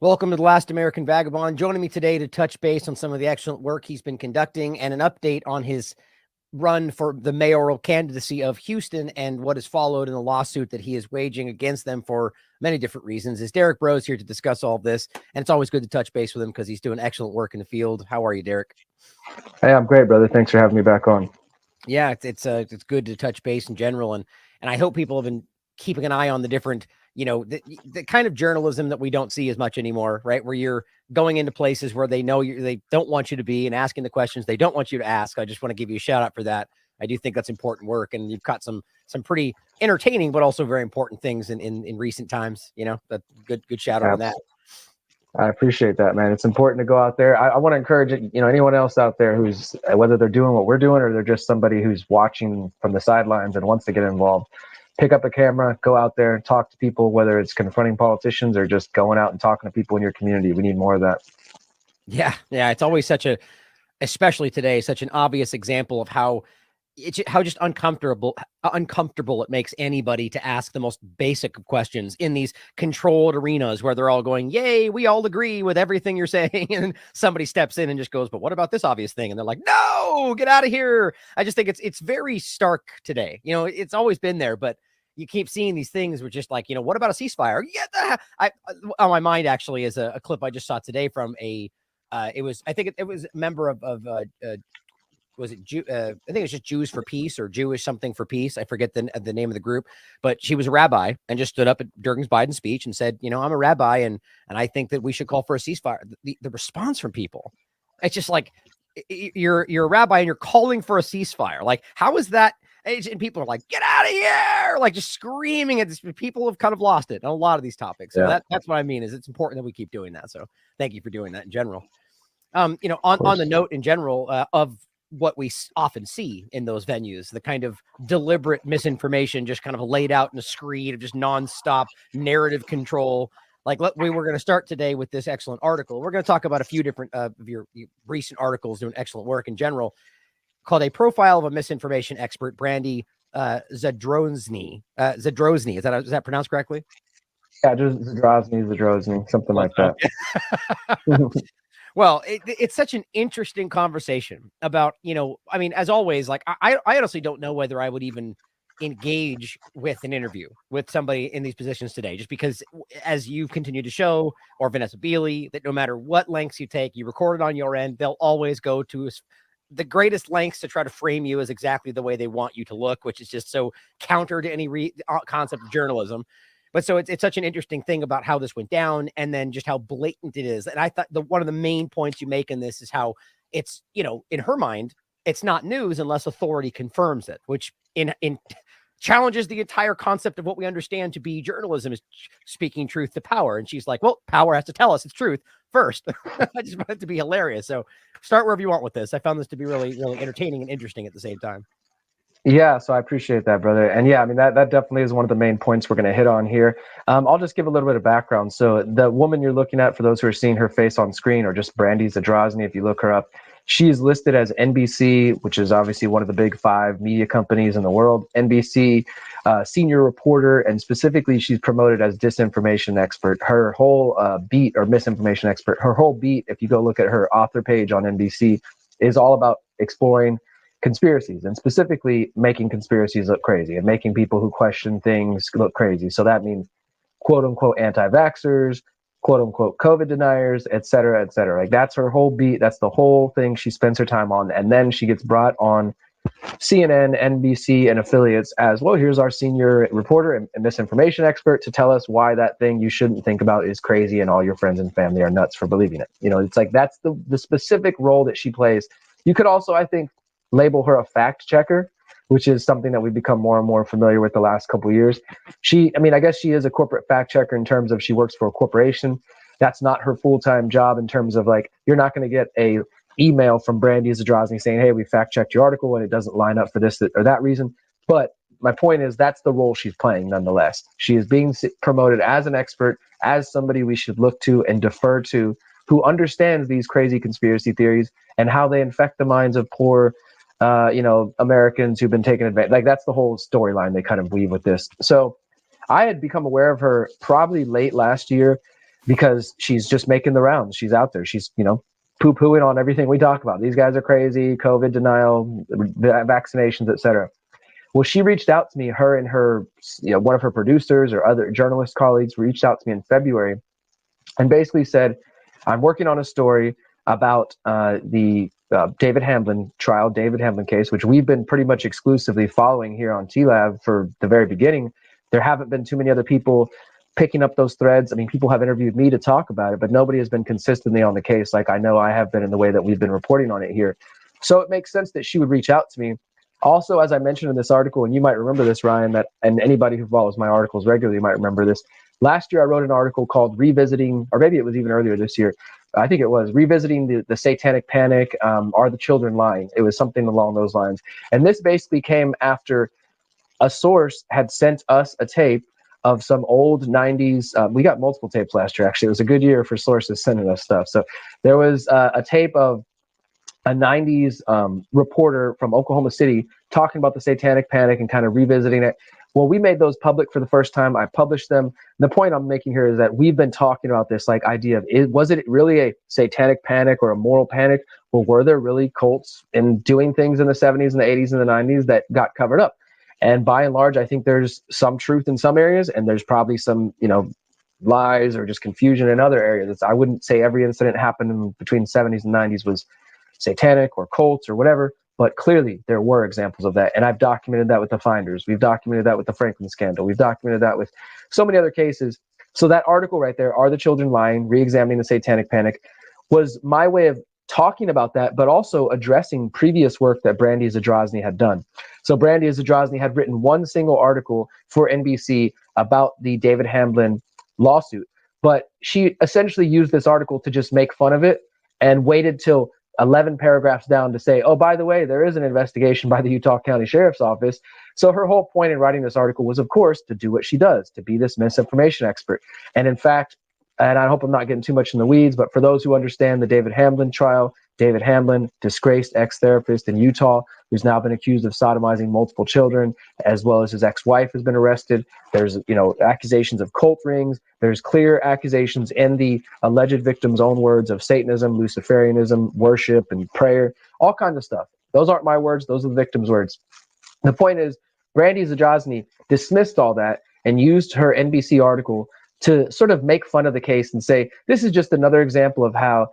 Welcome to the Last American Vagabond. Joining me today to touch base on some of the excellent work he's been conducting and an update on his run for the mayoral candidacy of Houston and what has followed in the lawsuit that he is waging against them for many different reasons is Derrick Broze here to discuss all of this. And it's always good to touch base with him because he's doing excellent work in the field. How are you, Derrick? Hey, I'm great, brother. Thanks for having me back on. Yeah, it's good to touch base in general. And I hope people have been keeping an eye on the different, the kind of journalism that we don't see as much anymore, right? Where you're going into places where they know they don't want you to be and asking the questions they don't want you to ask. I just want to give you a shout out for that. I do think that's important work, and you've got some pretty entertaining, but also very important things in recent times. That good shout out on that. I appreciate that, man. It's important to go out there. I want to encourage anyone else out there who's, whether they're doing what we're doing or they're just somebody who's watching from the sidelines and wants to get involved, pick up a camera, go out there and talk to people, whether it's confronting politicians or just going out and talking to people in your community. We need more of that. Yeah. It's always especially today, such an obvious example of how just uncomfortable it makes anybody to ask the most basic of questions in these controlled arenas where they're all going, yay, we all agree with everything you're saying. And somebody steps in and just goes, but what about this obvious thing? And they're like, no, get out of here. I just think it's very stark today. It's always been there, but you keep seeing these things where just like, what about a ceasefire? Yeah, on my mind actually is a clip I just saw today from it was a member of was it I think it's just Jews for Peace or Jewish something for peace. I forget the name of the group, but she was a rabbi and just stood up during Biden's speech and said, I'm a rabbi and I think that we should call for a ceasefire. The response from people, it's just like, you're a rabbi and you're calling for a ceasefire. Like, how is that? And people are like, get out of here, like just screaming at this. People have kind of lost it on a lot of these topics. So that's what I mean is it's important that we keep doing that. So thank you for doing that in general. On the note in general of what we often see in those venues, the kind of deliberate misinformation just kind of laid out in a screen of just nonstop narrative control. Like we were going to start today with this excellent article. We're going to talk about a few different of your recent articles doing excellent work in general, called A Profile of a Misinformation Expert, Brandy Zadrozny. Zadrozny. Is that pronounced correctly? Yeah, just Zadrozny, something like that. Well, it's such an interesting conversation about, as always, like I honestly don't know whether I would even engage with an interview with somebody in these positions today, just because as you continue to show, or Vanessa Beeley, that no matter what lengths you take, you record it on your end, they'll always go to the greatest lengths to try to frame you as exactly the way they want you to look, which is just so counter to any concept of journalism. But so it's such an interesting thing about how this went down and then just how blatant it is. And I thought one of the main points you make in this is how it's, in her mind, it's not news unless authority confirms it, which in challenges the entire concept of what we understand to be journalism is speaking truth to power. And she's like, well, power has to tell us its truth first. I just want it to be hilarious. So start wherever you want with this. I found this to be really, really entertaining and interesting at the same time. Yeah, so I appreciate that, brother. And yeah, I mean, that definitely is one of the main points we're going to hit on here. I'll just give a little bit of background. So the woman you're looking at, for those who are seeing her face on screen, or just Brandy Zadrozny, if you look her up, she is listed as NBC, which is obviously one of the big 5 media companies in the world, NBC senior reporter, and specifically she's promoted as disinformation expert. Her whole beat, or misinformation expert, her whole beat, if you go look at her author page on NBC, is all about exploring conspiracies, and specifically making conspiracies look crazy and making people who question things look crazy. So that means quote unquote anti-vaxxers, quote unquote COVID deniers, et cetera, et cetera. Like that's her whole beat. That's the whole thing she spends her time on. And then she gets brought on CNN, NBC, and affiliates as, well, here's our senior reporter and misinformation expert to tell us why that thing you shouldn't think about is crazy and all your friends and family are nuts for believing it. It's like that's the specific role that she plays. You could also, I think, label her a fact checker, which is something that we've become more and more familiar with the last couple of years. I guess she is a corporate fact checker in terms of she works for a corporation. That's not her full-time job in terms of like, you're not going to get a email from Brandy Zadrozny saying, hey, we fact checked your article and it doesn't line up for this or that reason. But my point is that's the role she's playing nonetheless. She is being promoted as an expert, as somebody we should look to and defer to, who understands these crazy conspiracy theories and how they infect the minds of poor Americans who've been taken advantage. Like that's the whole storyline they kind of weave with this. So I had become aware of her probably late last year. because she's just making the rounds. She's out there. She's, poo-pooing on everything we talk about. These guys are crazy, COVID denial, vaccinations, etc. Well, she reached out to me, her and her, one of her producers or other journalist colleagues reached out to me in February and basically said, I'm working on a story about the David Hamblin trial, David Hamblin case, which we've been pretty much exclusively following here on TLAV for the very beginning. There haven't been too many other people picking up those threads. I mean, people have interviewed me to talk about it, but nobody has been consistently on the case like I know I have been in the way that we've been reporting on it here. So it makes sense that she would reach out to me. Also, as I mentioned in this article, and you might remember this, Ryan, and anybody who follows my articles regularly might remember this. Last year, I wrote an article called Revisiting, or maybe it was even earlier this year. I think it was Revisiting the Satanic Panic. Are the Children Lying? It was something along those lines. And this basically came after a source had sent us a tape of some old 90s. We got multiple tapes last year, actually. It was a good year for sources sending us stuff. So there was a tape of a 90s reporter from Oklahoma City talking about the Satanic Panic and kind of revisiting it. Well, we made those public for the first time. I published them. The point I'm making here is that we've been talking about this idea of, was it really a satanic panic or a moral panic? Well, were there really cults and doing things in the 70s and the 80s and the 90s that got covered up? And by and large, I think there's some truth in some areas, and there's probably some, lies or just confusion in other areas. I wouldn't say every incident happened between the 70s and 90s was satanic or cults or whatever, but clearly there were examples of that. And I've documented that with the Finders. We've documented that with the Franklin scandal. We've documented that with so many other cases. So that article right there, Are the Children Lying? Reexamining the Satanic Panic, was my way of talking about that, but also addressing previous work that Brandy Zadrozny had done. So Brandy Zadrozny had written one single article for NBC about the David Hamblin lawsuit, but she essentially used this article to just make fun of it and waited till 11 paragraphs down to say, oh, by the way, there is an investigation by the Utah County Sheriff's Office. So her whole point in writing this article was, of course, to do what she does, to be this misinformation expert. And in fact, and I hope I'm not getting too much in the weeds, but for those who understand the David Hamblin trial, David Hamblin, disgraced ex-therapist in Utah, who's now been accused of sodomizing multiple children, as well as his ex-wife has been arrested. There's, accusations of cult rings. There's clear accusations in the alleged victim's own words of Satanism, Luciferianism, worship, and prayer, all kinds of stuff. Those aren't my words. Those are the victim's words. The point is, Brandy Zadrozny dismissed all that and used her NBC article to sort of make fun of the case and say, this is just another example of how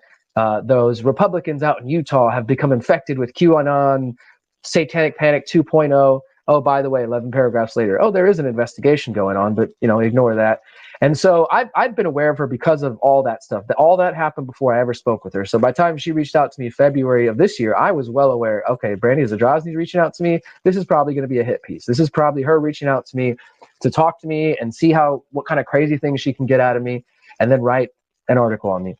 those Republicans out in Utah have become infected with QAnon, Satanic Panic 2.0. Oh, by the way, 11 paragraphs later, oh, there is an investigation going on, but, ignore that. And so I've been aware of her because of all that stuff. All that happened before I ever spoke with her. So by the time she reached out to me February of this year, I was well aware, okay, Brandy Zadrozny's reaching out to me. This is probably going to be a hit piece. This is probably her reaching out to me to talk to me and see what kind of crazy things she can get out of me and then write an article on me.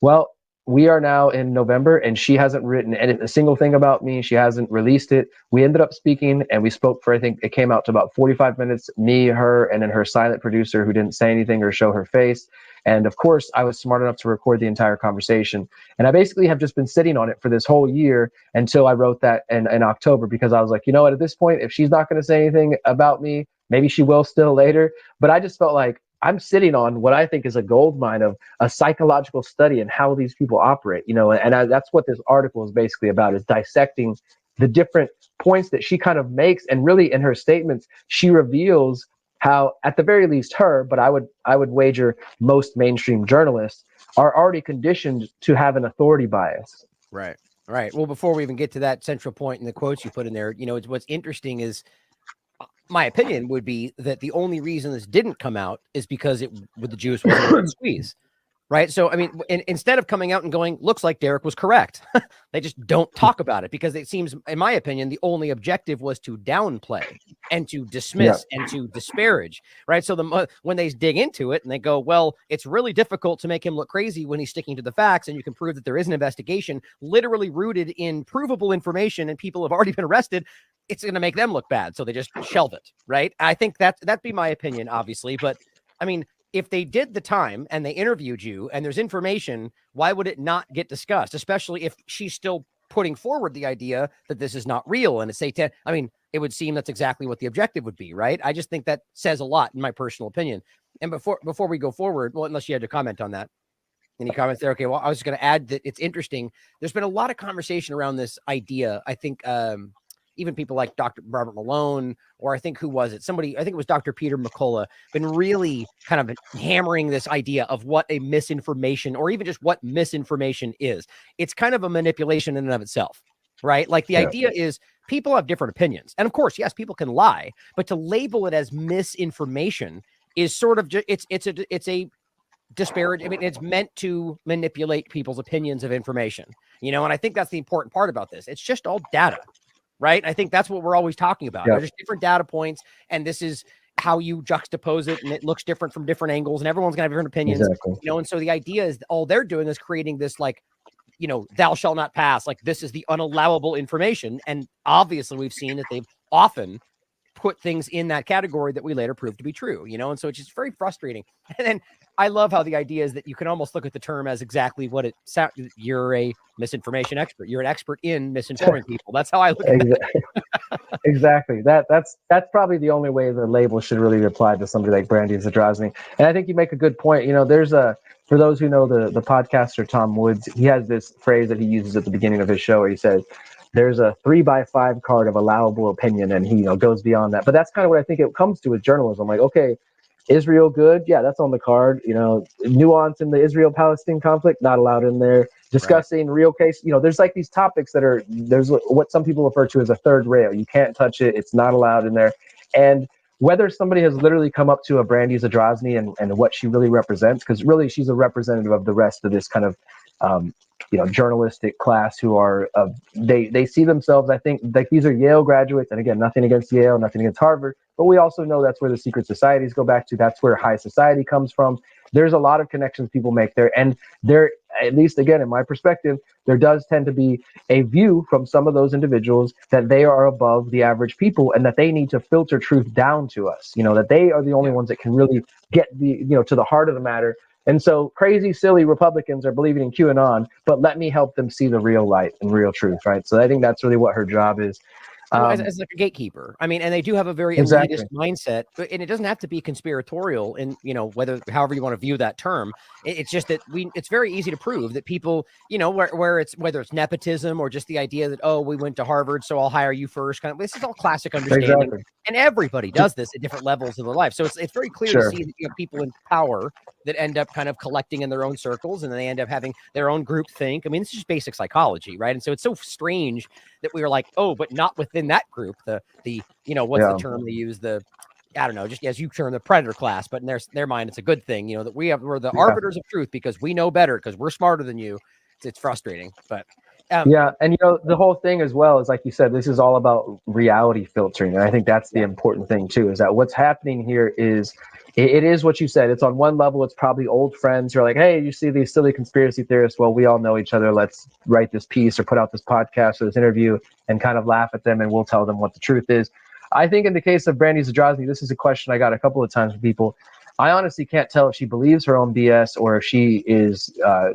Well, we are now in November and she hasn't written a single thing about me. She hasn't released it. We ended up speaking and we spoke for, I think it came out to about 45 minutes, me, her, and then her silent producer who didn't say anything or show her face. And of course, I was smart enough to record the entire conversation. And I basically have just been sitting on it for this whole year until I wrote that in October, because I was like, what, at this point, if she's not going to say anything about me, maybe she will still later. But I just felt like I'm sitting on what I think is a gold mine of a psychological study and how these people operate, that's what this article is basically about, is dissecting the different points that she kind of makes. And really in her statements, she reveals how, at the very least her, but I would wager most mainstream journalists are already conditioned to have an authority bias. Right. Well, before we even get to that central point in the quotes you put in there, what's interesting is, my opinion would be that the only reason this didn't come out is because with the juice wasn't worth the squeeze. Right. So, I mean, instead of coming out and going, looks like Derrick was correct, they just don't talk about it because it seems, in my opinion, the only objective was to downplay and to dismiss and to disparage. Right. So when they dig into it and they go, well, it's really difficult to make him look crazy when he's sticking to the facts. And you can prove that there is an investigation literally rooted in provable information and people have already been arrested. It's going to make them look bad. So they just shelve it. Right. I think that'd be my opinion, obviously. But I mean, if they did the time and they interviewed you and there's information, why would it not get discussed? Especially if she's still putting forward the idea that this is not real and it's satanic. I mean, it would seem that's exactly what the objective would be, right? I just think that says a lot in my personal opinion. And before we go forward, well, unless you had to comment on that, any comments there? Okay, well, I was going to add that it's interesting. There's been a lot of conversation around this idea. I think even people like Dr. Robert Malone, or I think who was it? Somebody, I think it was Dr. Peter McCullough, been really kind of hammering this idea of what a misinformation, or even just what misinformation is. It's kind of a manipulation in and of itself, right? Like the idea is people have different opinions. And of course, yes, people can lie, but to label it as misinformation is sort of just, it's a disparage. I mean, it's meant to manipulate people's opinions of information, and I think that's the important part about this. It's just all data, right? I think that's what we're always talking about. There's just different data points, and this is how you juxtapose it, and it looks different from different angles, and everyone's gonna have different opinions. Exactly. And so the idea is all they're doing is creating this, like, thou shall not pass, like this is the unallowable information. And obviously we've seen that they've often put things in that category that we later proved to be true, and so it's just very frustrating. And then I love how the idea is that you can almost look at the term as exactly what it sounds. You're a misinformation expert. You're an expert in misinforming people. That's how I look at that. Exactly. That's probably the only way the label should really be applied to somebody like Brandy Zadrozny. And I think you make a good point. There's for those who know the podcaster Tom Woods, he has this phrase that he uses at the beginning of his show where he says, there's a 3x5 card of allowable opinion, and he goes beyond that. But that's kind of what I think it comes to with journalism. Like, okay, Israel good, yeah, that's on the card. Nuance in the Israel-Palestine conflict, not allowed in there. Discussing real case, there's like these topics that there's what some people refer to as a third rail. You can't touch it; it's not allowed in there. And whether somebody has literally come up to a Brandy Zadrozny and what she really represents, because really she's a representative of the rest of this kind of journalistic class who are they see themselves, I think, like these are Yale graduates, and again, nothing against Yale, nothing against Harvard, but we also know that's where the secret societies go back to. That's where high society comes from. There's a lot of connections people make there, and there, at least again in my perspective, there does tend to be a view from some of those individuals that they are above the average people, and that they need to filter truth down to us. That they are the only ones that can really get to the heart of the matter. And so crazy, silly Republicans are believing in QAnon, but let me help them see the real light and real truth, right? So I think that's really what her job is. As like a gatekeeper. I mean, and they do have a very elitist mindset, and it doesn't have to be conspiratorial in, however you want to view that term. It's just that it's very easy to prove that people, whether it's nepotism or just the idea that, oh, we went to Harvard, so I'll hire you first. Kind of, this is all classic understanding. Exactly. And everybody does this at different levels of their life. So it's very clear to see that you have people in power that end up kind of collecting in their own circles, and then they end up having their own group think. I mean, this is just basic psychology, right? And so it's so strange that we are like, oh, but not within that group. The what's the term they use? I don't know, just as you term the predator class, but in their mind, it's a good thing, that we're the arbiters of truth because we know better, because we're smarter than you. It's frustrating, but and the whole thing as well is, like you said, this is all about reality filtering, and I think that's the important thing too, is that what's happening here is it is what you said. It's on one level, it's probably old friends who are like, hey, you see these silly conspiracy theorists, well, we all know each other, let's write this piece or put out this podcast or this interview and kind of laugh at them, and we'll tell them what the truth is. I think in the case of Brandy Zadrozny, this is a question I got a couple of times from people. I honestly can't tell if she believes her own BS or if she is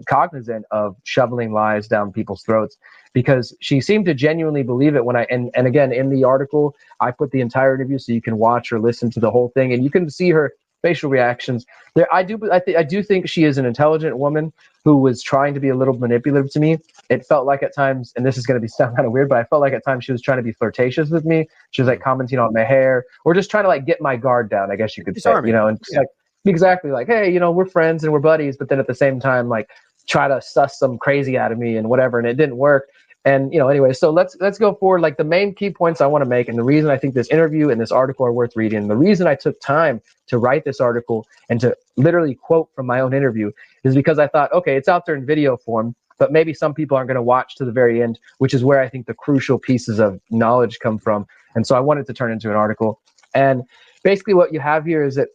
cognizant of shoveling lies down people's throats, because she seemed to genuinely believe it when and again, in the article, I put the entire interview so you can watch or listen to the whole thing, and you can see her facial reactions. I do think she is an intelligent woman who was trying to be a little manipulative to me. It felt like at times, and this is going to sound kind of weird, but I felt like at times she was trying to be flirtatious with me. She was like commenting on my hair, or just trying to like get my guard down, I guess you could say, and just like exactly like, hey, we're friends and we're buddies, but then at the same time, like try to suss some crazy out of me and whatever, and it didn't work. And anyway, so let's go forward. Like the main key points I want to make, and the reason I think this interview and this article are worth reading, and the reason I took time to write this article and to literally quote from my own interview, is because I thought, okay, it's out there in video form, but maybe some people aren't going to watch to the very end, which is where I think the crucial pieces of knowledge come from. And so I wanted to turn it into an article. And basically what you have here is that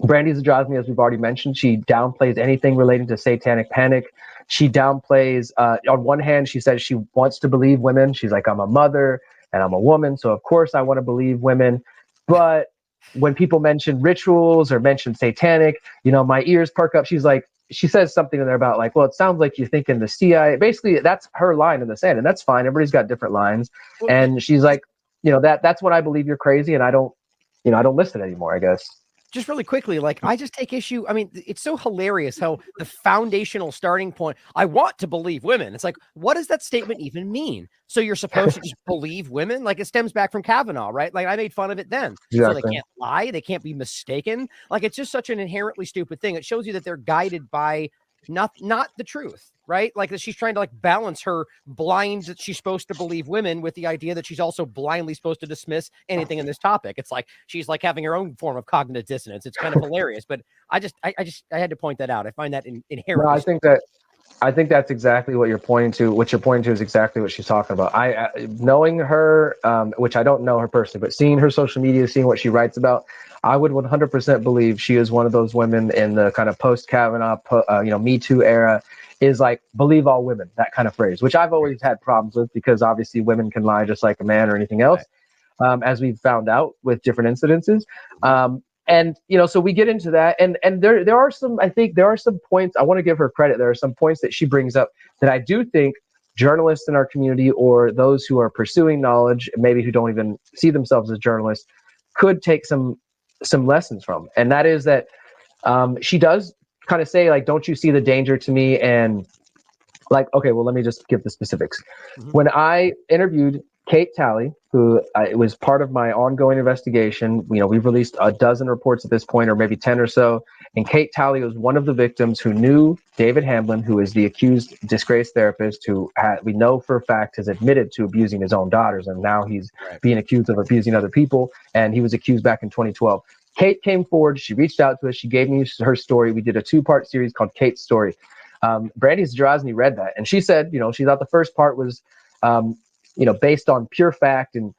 Brandy Zadrozny, as we've already mentioned, she downplays anything relating to satanic panic. She downplays, on one hand, she says she wants to believe women. She's like, I'm a mother and I'm a woman, so of course I want to believe women. But when people mention rituals or mention satanic, my ears perk up. She says something in there about like, well, it sounds like you're thinking the CIA. Basically, that's her line in the sand, and that's fine. Everybody's got different lines. And she's like, that's when I believe you're crazy, and I don't listen anymore, I guess. just really quickly, like, I just take issue. I mean, it's so hilarious how the foundational starting point, I want to believe women. It's like, what does that statement even mean? So you're supposed to just believe women? Like, it stems back from Kavanaugh, right? Like, I made fun of it then. So they Exactly. can't lie. They can't be mistaken. Like, it's just such an inherently stupid thing. It shows you that they're guided by not the truth, right? Like, that she's trying to like balance her blind that she's supposed to believe women with the idea that she's also blindly supposed to dismiss anything in this topic. It's like she's like having her own form of cognitive dissonance. It's kind of hilarious, but I had to point that out. I find that inherently. No, I think that's exactly what you're pointing to. What you're pointing to is exactly what she's talking about. Knowing her, which I don't know her personally, but seeing her social media, seeing what she writes about, I would 100% believe she is one of those women in the kind of post Kavanaugh, Me Too era, is like believe all women, that kind of phrase, which I've always had problems with because obviously women can lie just like a man or anything else, as we've found out with different incidences. And so we get into that, and there are some, I think there are some points I want to give her credit. There are some points that she brings up that I do think journalists in our community or those who are pursuing knowledge, maybe who don't even see themselves as journalists, could take some lessons from. And that is that she does kind of say, like, don't you see the danger to me? And like, okay, well, let me just give the specifics. Mhm. When I interviewed Kate Talley, who was part of my ongoing investigation, we've released a dozen reports at this point, or maybe 10 or so. And Kate Talley was one of the victims who knew David Hamblin, who is the accused disgraced therapist, who we know for a fact has admitted to abusing his own daughters. And now he's being accused of abusing other people. And he was accused back in 2012. Kate came forward. She reached out to us. She gave me her story. We did a 2-part series called Kate's Story. Brandy Zadrozny read that, and she said, she thought the first part was, based on pure fact, and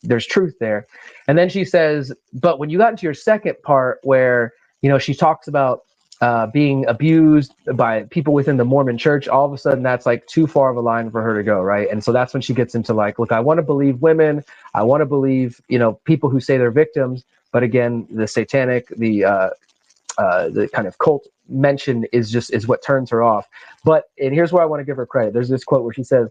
there's truth there. And then she says, but when you got into your second part, where she talks about being abused by people within the Mormon Church, all of a sudden that's like too far of a line for her to go, right? And so that's when she gets into like, look, I want to believe women, I want to believe people who say they're victims, but again, the satanic, the kind of cult mention is what turns her off. And here's where I want to give her credit. There's this quote where she says,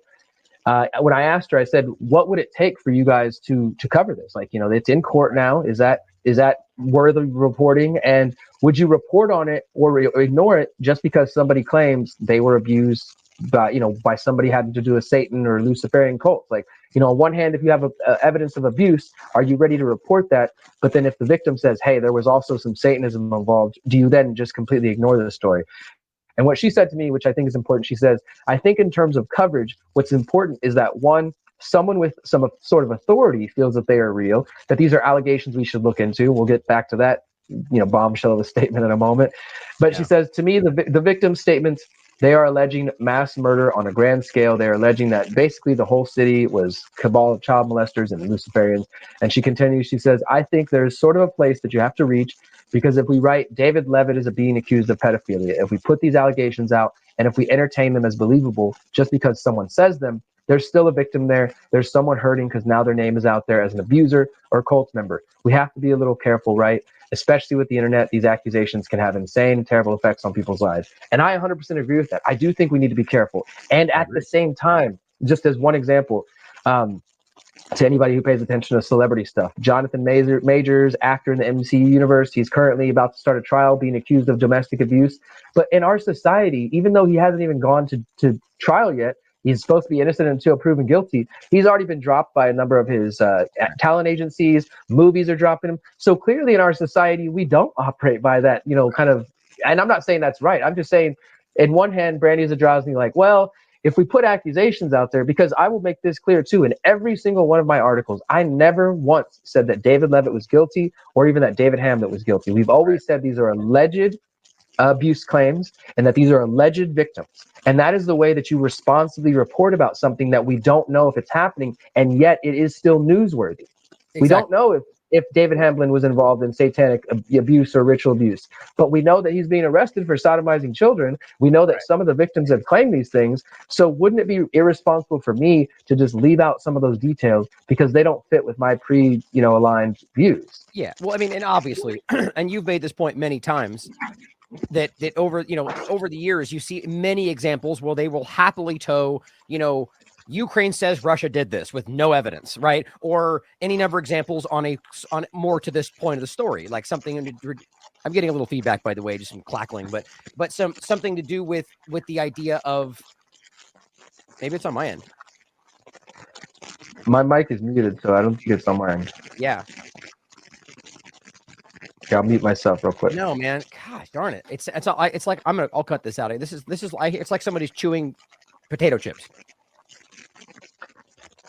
when I asked her, I said, what would it take for you guys to cover this? Like, it's in court now. Is that worthy reporting? And would you report on it or ignore it just because somebody claims they were abused by somebody having to do a Satan or Luciferian cult? Like, on one hand, if you have evidence of abuse, are you ready to report that? But then if the victim says, hey, there was also some Satanism involved, do you then just completely ignore the story? And what she said to me, which I think is important, she says, I think in terms of coverage, what's important is that, one, someone with some sort of authority feels that they are real, that these are allegations we should look into. We'll get back to that, bombshell of a statement in a moment. But she says, to me, the victim's statements, they are alleging mass murder on a grand scale. They're alleging that basically the whole city was cabal of child molesters and Luciferians. And she continues, she says, I think there's sort of a place that you have to reach, because if we write David Levitt is being accused of pedophilia, if we put these allegations out, and if we entertain them as believable just because someone says them, there's still a victim there. There's someone hurting because now their name is out there as an abuser or cult member. We have to be a little careful, right? Especially with the internet, these accusations can have insane, terrible effects on people's lives. And I 100% agree with that. I do think we need to be careful. And at the same time, just as one example, to anybody who pays attention to celebrity stuff, Jonathan Majors, actor in the MCU universe, he's currently about to start a trial being accused of domestic abuse. But in our society, even though he hasn't even gone to trial yet, he's supposed to be innocent until proven guilty. He's already been dropped by a number of his talent agencies. Movies are dropping him. So clearly in our society, we don't operate by that, kind of, and I'm not saying that's right. I'm just saying, in one hand, Brandy Zadrozny, like, well, if we put accusations out there, because I will make this clear too, in every single one of my articles, I never once said that David Levitt was guilty or even that David Hamblin was guilty. We've always said these are alleged abuse claims and that these are alleged victims. And that is the way that you responsibly report about something that we don't know if it's happening, and yet it is still newsworthy. Exactly. We don't know if David Hamblin was involved in satanic abuse or ritual abuse, but we know that he's being arrested for sodomizing children. We know that some of the victims have claimed these things. So wouldn't it be irresponsible for me to just leave out some of those details because they don't fit with my aligned views? Yeah. Well, I mean, and obviously, and you've made this point many times, that over the years, you see many examples where they will happily toe, Ukraine says Russia did this with no evidence, right? Or any number of examples on more to this point of the story, like something. I'm getting a little feedback, by the way, just some clackling, but something to do with the idea of, maybe it's on my end. My mic is muted, so I don't think it's on my end. Yeah. Okay, I'll mute myself real quick. No, man. Gosh darn it. It's like I'll cut this out. This is it's like somebody's chewing potato chips.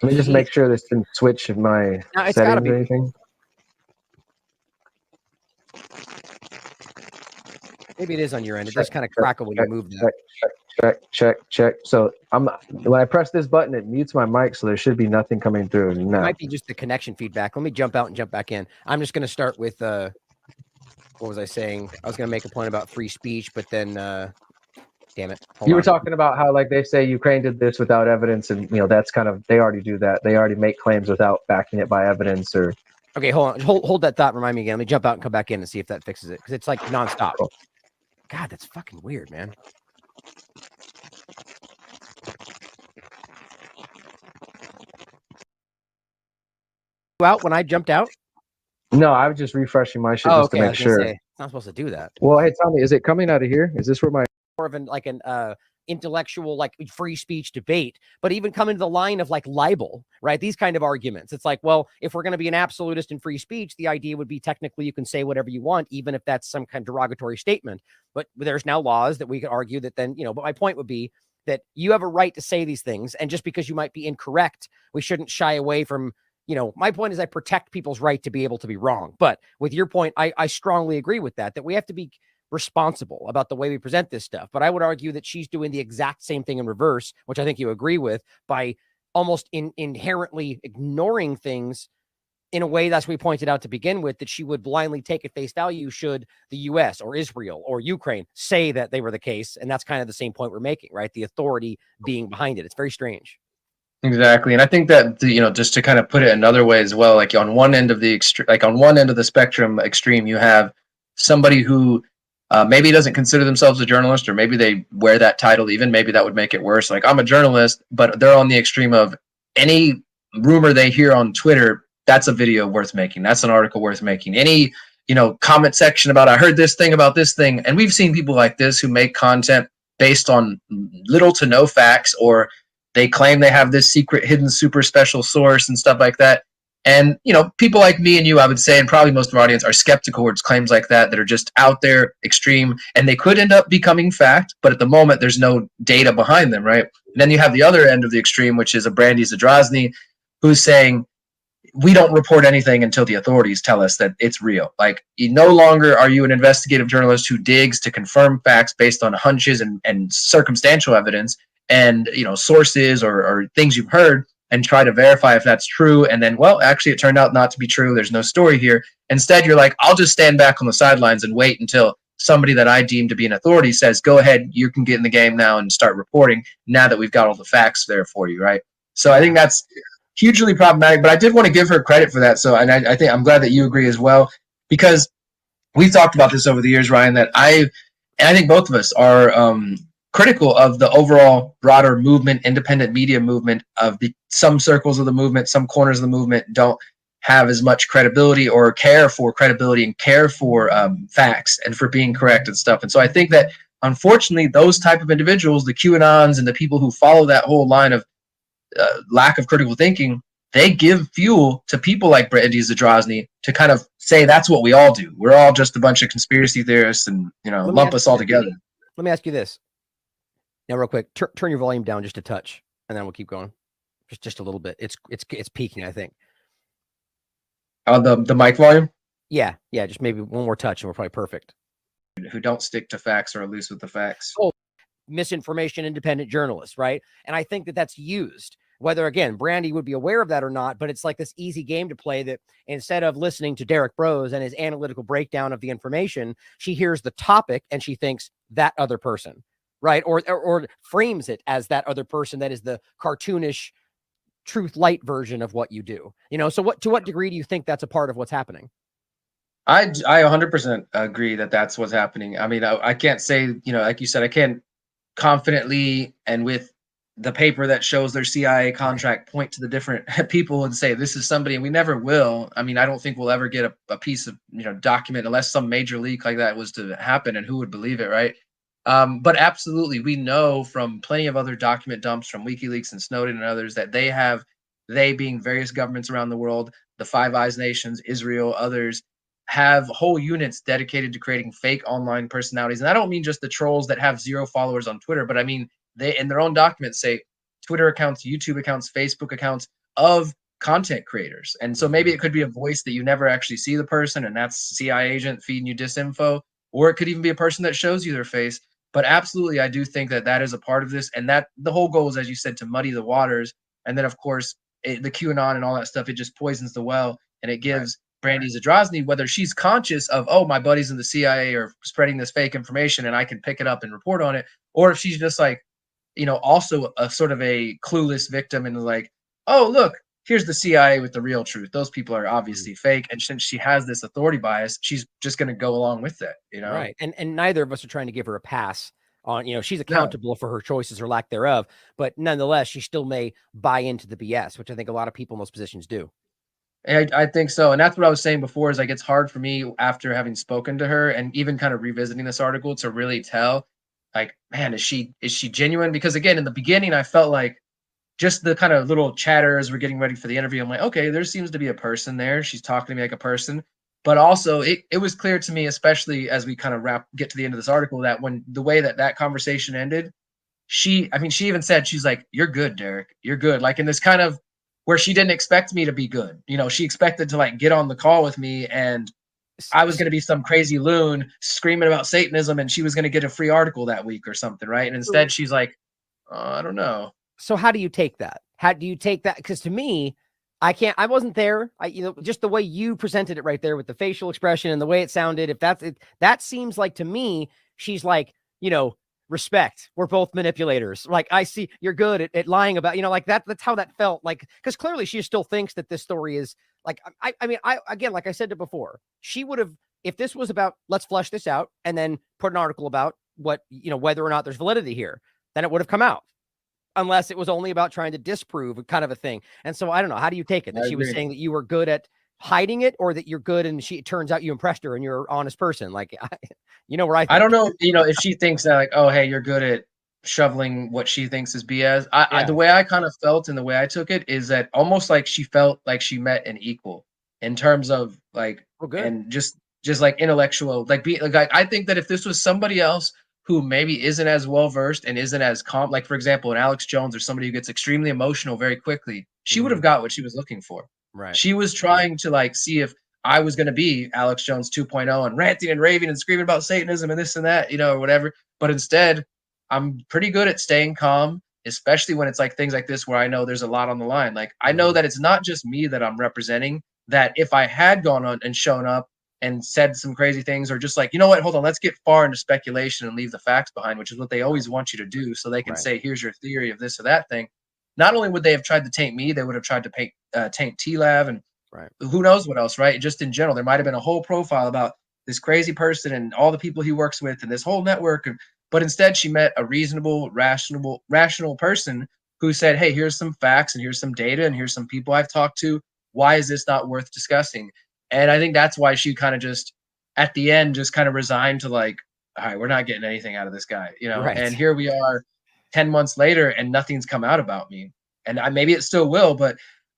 Let me just make sure this didn't switch my settings or anything. Maybe it is on your end. It does kind of crackle when you move that. Check. So when I press this button, it mutes my mic, so there should be nothing coming through. No. It might be just the connection feedback. Let me jump out and jump back in. I'm just going to start with what was I saying? I was going to make a point about free speech, but then damn it. You were talking about how, like, they say Ukraine did this without evidence, and that's kind of, they already do that. They already make claims without backing it by evidence. Or okay, hold on, hold that thought. Remind me again. Let me jump out and come back in and see if that fixes it, because it's like nonstop. Cool. God, that's fucking weird, man. Out when I jumped out? No, I was just refreshing my shit just to make sure. It's not supposed to do that. Well, hey, tell me, is it coming out of here? Is this where my more of an intellectual, like, free speech debate, but even come into the line of like libel, right? These kind of arguments. It's like, well, if we're going to be an absolutist in free speech, the idea would be technically you can say whatever you want, even if that's some kind of derogatory statement. But there's now laws that we could argue that then, but my point would be that you have a right to say these things. And just because you might be incorrect, we shouldn't shy away from, my point is I protect people's right to be able to be wrong. But with your point, I strongly agree with that we have to be responsible about the way we present this stuff. But I would argue that she's doing the exact same thing in reverse, which I think you agree with, by almost inherently ignoring things in a way that's we pointed out to begin with, that she would blindly take at face value should the US or Israel or Ukraine say that they were the case. And that's kind of the same point we're making, right? The authority being behind it. It's very strange. Exactly. And I think that, just to kind of put it another way as well, like on one end of the on one end of the spectrum extreme, you have somebody who maybe doesn't consider themselves a journalist, or maybe they wear that title even. Maybe that would make it worse. Like, I'm a journalist, but they're on the extreme of any rumor they hear on Twitter, that's a video worth making. That's an article worth making. Any, comment section about, I heard this thing about this thing. And we've seen people like this who make content based on little to no facts, or they claim they have this secret, hidden, super special source and stuff like that. And, people like me and you, I would say, and probably most of our audience, are skeptical towards claims like that are just out there, extreme, and they could end up becoming fact. But at the moment, there's no data behind them, right? And then you have the other end of the extreme, which is a Brandy Zadrozny, who's saying, we don't report anything until the authorities tell us that it's real. Like, no longer are you an investigative journalist who digs to confirm facts based on hunches and circumstantial evidence and, sources or things you've heard, and try to verify if that's true. And then, well, actually, it turned out not to be true. There's no story here. Instead, you're like, I'll just stand back on the sidelines and wait until somebody that I deem to be an authority says, go ahead, you can get in the game now and start reporting, now that we've got all the facts there for you, right? So I think that's hugely problematic, but I did want to give her credit for that. So, and I think I'm glad that you agree as well, because we've talked about this over the years, Ryan, that I think both of us are critical of the overall broader movement, independent media movement. Some circles of the movement, some corners of the movement don't have as much credibility or care for credibility and care for facts and for being correct and stuff. And so I think that, unfortunately, those type of individuals, the QAnons and the people who follow that whole line of lack of critical thinking, they give fuel to people like Brandy Zadrozny to kind of say that's what we all do. We're all just a bunch of conspiracy theorists, and lump us all together. Let me ask you this. Now, real quick, turn your volume down just a touch, and then we'll keep going. Just a little bit. It's peaking, I think. The mic volume? Yeah. Just maybe one more touch, and we're probably perfect. Who don't stick to facts or are loose with the facts. Oh, misinformation, independent journalists, right? And I think that that's used. Whether, again, Brandy would be aware of that or not, but it's like this easy game to play that instead of listening to Derrick Broze and his analytical breakdown of the information, she hears the topic and she thinks that other person. Right. Or frames it as that other person that is the cartoonish truth light version of what you do. So to what degree do you think that's a part of what's happening? I 100% agree that that's what's happening. I mean, I can't say, like you said, I can't confidently and with the paper that shows their CIA contract point to the different people and say this is somebody, and we never will. I mean, I don't think we'll ever get a piece of document unless some major leak like that was to happen, and who would believe it, right? But absolutely, we know from plenty of other document dumps from WikiLeaks and Snowden and others that they being various governments around the world, the Five Eyes nations, Israel, others, have whole units dedicated to creating fake online personalities. And I don't mean just the trolls that have 0 followers on Twitter, but I mean they in their own documents say Twitter accounts, YouTube accounts, Facebook accounts of content creators. And so maybe it could be a voice that you never actually see the person, and that's CIA agent feeding you disinfo, or it could even be a person that shows you their face. But absolutely, I do think that that is a part of this, and that the whole goal is, as you said, to muddy the waters. And then, of course, the QAnon and all that stuff, it just poisons the well, and it gives Brandy Zadrozny, whether she's conscious of, oh, my buddies in the CIA are spreading this fake information and I can pick it up and report on it, or if she's just like, also a sort of a clueless victim and like, oh, look, here's the CIA with the real truth. Those people are obviously fake. And since she has this authority bias, she's just going to go along with it, Right. And neither of us are trying to give her a pass on, she's accountable for her choices or lack thereof, but nonetheless, she still may buy into the BS, which I think a lot of people in those positions do. I think so. And that's what I was saying before is like, it's hard for me after having spoken to her and even kind of revisiting this article to really tell, like, man, is she genuine? Because again, in the beginning, I felt like just the kind of little chatter as we're getting ready for the interview. I'm like, okay, there seems to be a person there. She's talking to me like a person. But also it was clear to me, especially as we kind of get to the end of this article, that when the way that conversation ended, she even said, she's like, you're good, Derrick, you're good. Like in this kind of where she didn't expect me to be good. She expected to like get on the call with me and I was going to be some crazy loon screaming about Satanism and she was going to get a free article that week or something. Right. And instead she's like, I don't know. So how do you take that? How do you take that? Because to me, I wasn't there. Just the way you presented it right there with the facial expression and the way it sounded, if that's it, that seems like to me, she's like, respect. We're both manipulators. Like, I see you're good at lying about, like that's how that felt like, because clearly she still thinks that this story is like, again, like I said it before, she would have, if this was about, let's flesh this out and then put an article about what, whether or not there's validity here, then it would have come out. Unless it was only about trying to disprove kind of a thing. And so I don't know. How do you take it? That she was saying that you were good at hiding it, or that you're good and it turns out you impressed her and you're an honest person. Like, where I don't know, if she thinks that like, oh, hey, you're good at shoveling what she thinks is BS. The way I kind of felt and the way I took it is that almost like she felt like she met an equal in terms of like, and just like intellectual, like I think that if this was somebody else who maybe isn't as well versed and isn't as calm, like for example, an Alex Jones or somebody who gets extremely emotional very quickly, she would have got what she was looking for. Right. She was trying to like see if I was going to be Alex Jones 2.0 and ranting and raving and screaming about Satanism and this and that, or whatever. But instead, I'm pretty good at staying calm, especially when it's like things like this where I know there's a lot on the line. Like I know that it's not just me that I'm representing, that if I had gone on and shown up and said some crazy things, or just like, what, hold on, let's get far into speculation and leave the facts behind, which is what they always want you to do. So they can say, here's your theory of this or that thing. Not only would they have tried to taint me, they would have tried to taint TLAV and who knows what else, right? Just in general, there might've been a whole profile about this crazy person and all the people he works with and this whole network. But instead she met a reasonable, rational person who said, hey, here's some facts and here's some data and here's some people I've talked to. Why is this not worth discussing? And I think that's why she kind of just at the end just kind of resigned to like, all right, we're not getting anything out of this guy, and here we are 10 months later and nothing's come out about me. And maybe it still will,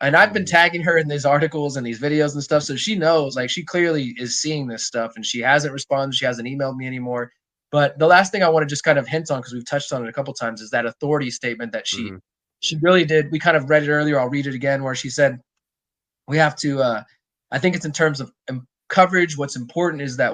and I've been tagging her in these articles and these videos and stuff. So she knows, like, she clearly is seeing this stuff and she hasn't responded. She hasn't emailed me anymore. But the last thing I want to just kind of hint on, because we've touched on it a couple of times, is that authority statement that she really did. We kind of read it earlier. I'll read it again, where she said, we have to, I think it's in terms of coverage. What's important is that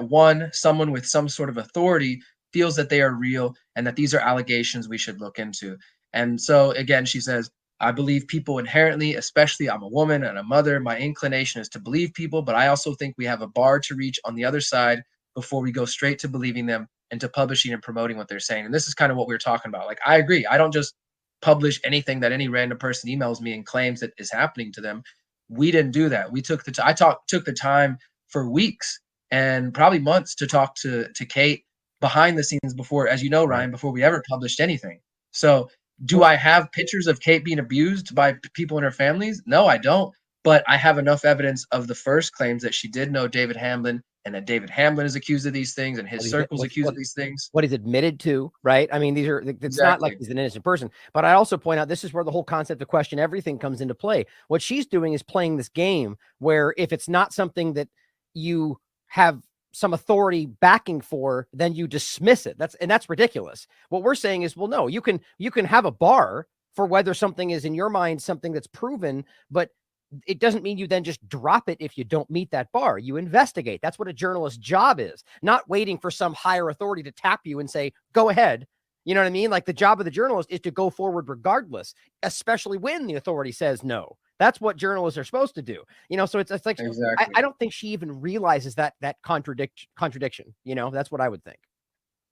someone with some sort of authority feels that they are real and that these are allegations we should look into. And so again, she says, I believe people inherently, especially I'm a woman and a mother, my inclination is to believe people, but I also think we have a bar to reach on the other side before we go straight to believing them and to publishing and promoting what they're saying. And this is kind of what we were talking about. Like, I agree. I don't just publish anything that any random person emails me and claims that is happening to them. We didn't do that. We took took the time for weeks and probably months to talk to Kate behind the scenes before, as you know, Ryan, before we ever published anything. So Do I have pictures of Kate being abused by people in her families? No, I don't. But I have enough evidence of the first claims that she did know David Hamblin, and that David Hamblin is accused of these things, and his circle's accused of these things. What he's admitted to, right? I mean, these are, it's not like he's an innocent person. But I also point out, this is where the whole concept of question everything comes into play. What she's doing is playing this game where if it's not something that you have some authority backing for, then you dismiss it. That's ridiculous. What we're saying is, well, no, you can have a bar for whether something is in your mind something that's proven, but it doesn't mean you then just drop it if you don't meet that bar. You investigate. That's what a journalist's job is, not waiting for some higher authority to tap you and say, go ahead. You know what I mean? Like, the job of the journalist is to go forward regardless, especially when the authority says no. That's what journalists are supposed to do. You know, so it's like, exactly. I don't think she even realizes that contradiction. You know, that's what I would think.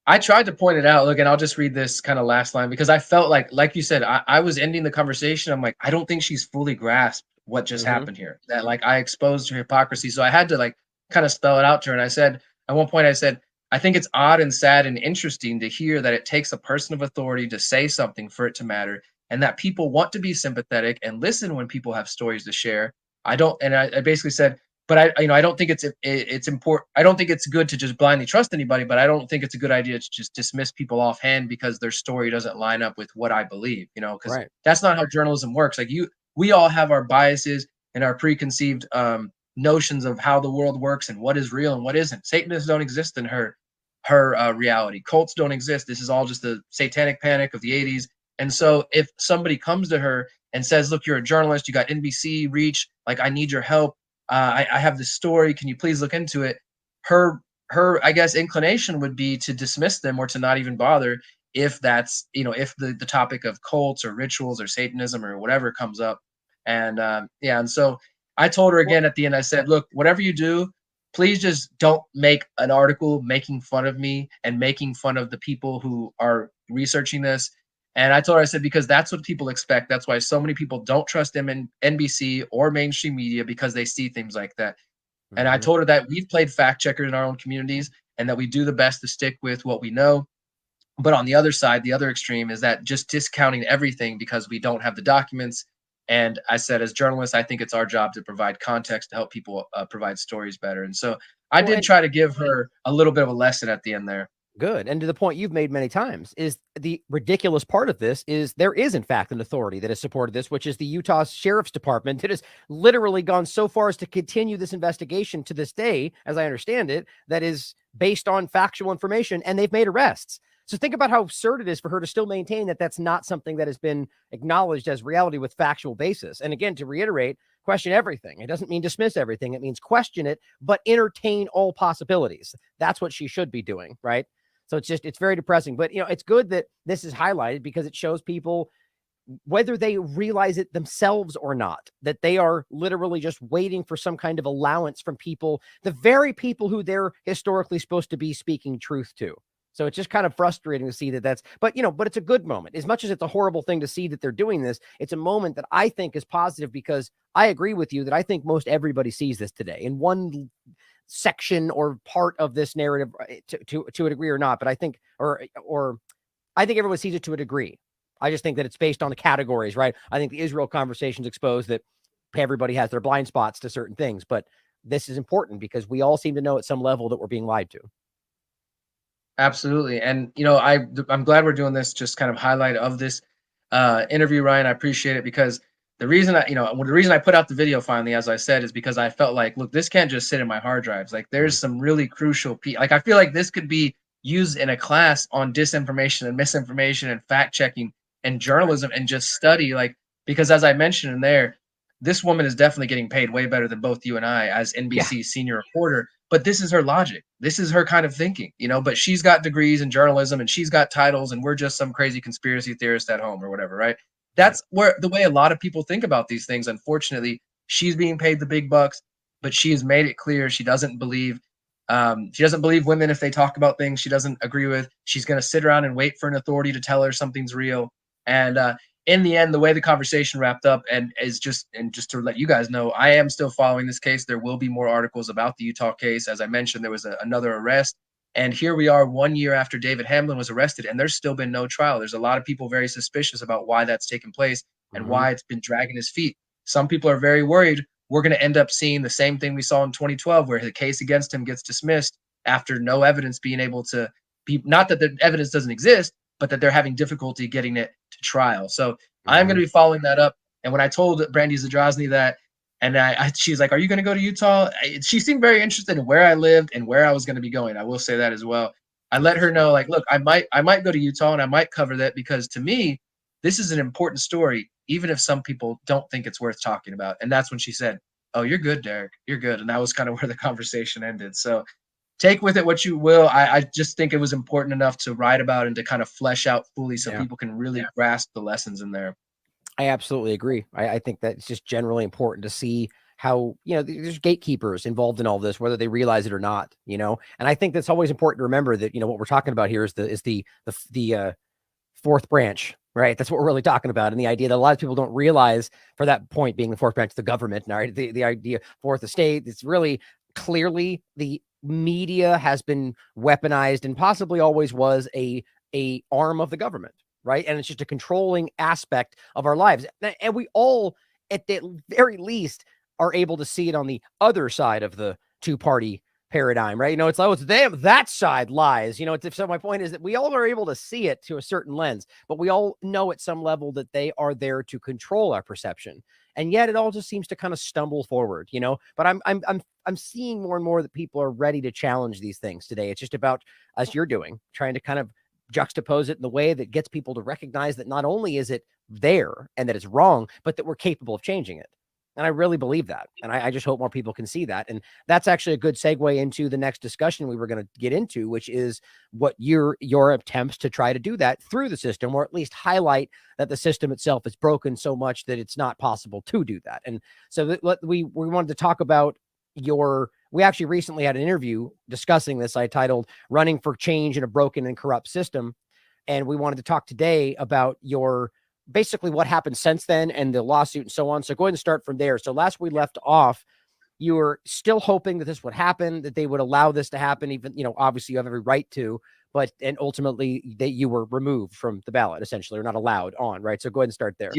I tried to point it out. Look, and I'll just read this kind of last line, because I felt like you said, I was ending the conversation. I'm like, I don't think she's fully grasped what just happened here. That, like, I exposed her hypocrisy. So I had to, like, kind of spell it out to her. And I said, at one point I said, I think it's odd and sad and interesting to hear that it takes a person of authority to say something for it to matter, and that people want to be sympathetic and listen when people have stories to share. I basically said, but I don't think it's important. I don't think it's good to just blindly trust anybody, but I don't think it's a good idea to just dismiss people offhand because their story doesn't line up with what I believe, you know, because that's not how journalism works. Like, we all have our biases and our preconceived notions of how the world works and what is real and what isn't. Satanists don't exist in her reality. Cults don't exist. This is all just the satanic panic of the 80s. And so if somebody comes to her and says, look, you're a journalist, you got NBC reach, like, I need your help. I have this story. Can you please look into it? Her, I guess, inclination would be to dismiss them or to not even bother if that's, you know, if the topic of cults or rituals or Satanism or whatever comes up. And and so I told her again at the end, I said, look, whatever you do, please just don't make an article making fun of me and making fun of the people who are researching this. And I told her, I said, because that's what people expect. That's why so many people don't trust them in NBC or mainstream media, because they see things like that. And I told her that we've played fact checkers in our own communities and that we do the best to stick with what we know. But on the other side, the other extreme is that just discounting everything because we don't have the documents. And I said, as journalists, I think it's our job to provide context to help people provide stories better. And so I did try to give her a little bit of a lesson at the end there. Good. And to the point you've made many times, is the ridiculous part of this is there is, in fact, an authority that has supported this, which is the Utah Sheriff's Department, that has literally gone so far as to continue this investigation to this day, as I understand it, that is based on factual information, and they've made arrests. So think about how absurd it is for her to still maintain that that's not something that has been acknowledged as reality with factual basis. And again, to reiterate, question everything. It doesn't mean dismiss everything. It means question it, but entertain all possibilities. That's what she should be doing, right? So it's very depressing, but, you know, it's good that this is highlighted because it shows people, whether they realize it themselves or not, that they are literally just waiting for some kind of allowance from people, the very people who they're historically supposed to be speaking truth to. So it's just kind of frustrating to see that but it's a good moment. As much as it's a horrible thing to see that they're doing this, it's a moment that I think is positive, because I agree with you that I think most everybody sees this today in one section or part of this narrative to a degree or not. But I think, or I think everyone sees it to a degree. I just think that it's based on the categories, right? I think the Israel conversations expose that everybody has their blind spots to certain things, but this is important because we all seem to know at some level that we're being lied to. Absolutely. And, you know, I'm glad we're doing this just kind of highlight of this interview, Ryan. I appreciate it, because the reason I put out the video finally, as I said, is because I felt like, look, this can't just sit in my hard drives. Like, there's some really crucial like, I feel like this could be used in a class on disinformation and misinformation and fact checking and journalism, and just study, like, because as I mentioned in there, this woman is definitely getting paid way better than both you and I as NBC's senior reporter. But this is her logic. This is her kind of thinking, you know, but she's got degrees in journalism and she's got titles, and we're just some crazy conspiracy theorist at home or whatever, right? That's where the way a lot of people think about these things. Unfortunately, she's being paid the big bucks, but she has made it clear she doesn't believe women if they talk about things she doesn't agree with. She's going to sit around and wait for an authority to tell her something's real. And in the end, the way the conversation wrapped up, and just to let you guys know, I am still following this case. There will be more articles about the Utah case. As I mentioned, there was another arrest, And here we are 1 year after David Hamlin was arrested, and there's still been no trial. There's a lot of people very suspicious about why that's taken place and why it's been dragging his feet. Some people are very worried we're going to end up seeing the same thing we saw in 2012, where the case against him gets dismissed after no evidence being able to be, not that the evidence doesn't exist, but that they're having difficulty getting it to trial. So I'm going to be following that up. And when I told Brandy Zadrozny that, and she's like, "Are you going to go to Utah?" She seemed very interested in where I lived and where I was going to be going. I will say that as well. I let her know, like, look, I might go to Utah and I might cover that, because to me, this is an important story, even if some people don't think it's worth talking about. And that's when she said, "Oh, you're good, Derrick. You're good." And that was kind of where the conversation ended. So take with it what you will. I just think it was important enough to write about and to kind of flesh out fully so people can really grasp the lessons in there. I absolutely agree. I think that it's just generally important to see how, there's gatekeepers involved in all this, whether they realize it or not, and I think that's always important to remember that, what we're talking about here is the fourth branch, right? That's what we're really talking about. And the idea that a lot of people don't realize, for that point being the fourth branch of the government, right? The idea fourth estate, it's really clearly the media has been weaponized and possibly always was a arm of the government, right? And it's just a controlling aspect of our lives. And we all, at the very least, are able to see it on the other side of the two-party paradigm, right? It's like, it's them, that side lies. So my point is that we all are able to see it to a certain lens, but we all know at some level that they are there to control our perception. And yet it all just seems to kind of stumble forward, but I'm seeing more and more that people are ready to challenge these things today. It's just about, as you're doing, trying to kind of juxtapose it in the way that gets people to recognize that not only is it there and that it's wrong, but that we're capable of changing it. And I really believe that. And I just hope more people can see that. And that's actually a good segue into the next discussion we were going to get into, which is what your attempts to try to do that through the system, or at least highlight that the system itself is broken so much that it's not possible to do that. And so we wanted to talk about we actually recently had an interview discussing this. I titled "Running for Change in a Broken and Corrupt System." And we wanted to talk today about basically what happened since then and the lawsuit and so on. So go ahead and start from there. So last we left off, you were still hoping that this would happen, that they would allow this to happen, even, obviously you have every right to, and ultimately that you were removed from the ballot, essentially, or not allowed on, right? So go ahead and start there.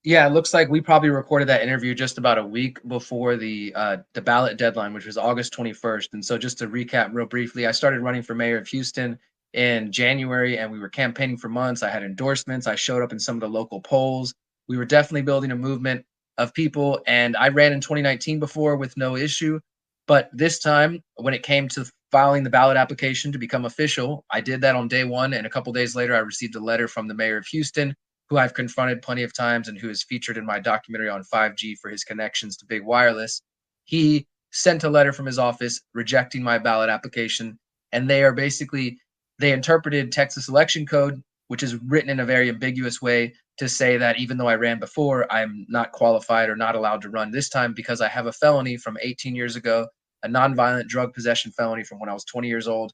Yeah, it looks like we probably recorded that interview just about a week before the ballot deadline, which was August 21st. And so just to recap real briefly, I started running for mayor of Houston in January, and we were campaigning for months. I had endorsements. I showed up in some of the local polls. We were definitely building a movement of people, and I ran in 2019 before with no issue. But this time, when it came to filing the ballot application to become official, I did that on day one, and a couple days later, I received a letter from the mayor of Houston, who I've confronted plenty of times and who is featured in my documentary on 5G for his connections to big wireless. He sent a letter from his office rejecting my ballot application, and they interpreted Texas election code, which is written in a very ambiguous way, to say that even though I ran before, I'm not qualified or not allowed to run this time because I have a felony from 18 years ago, a nonviolent drug possession felony from when I was 20 years old.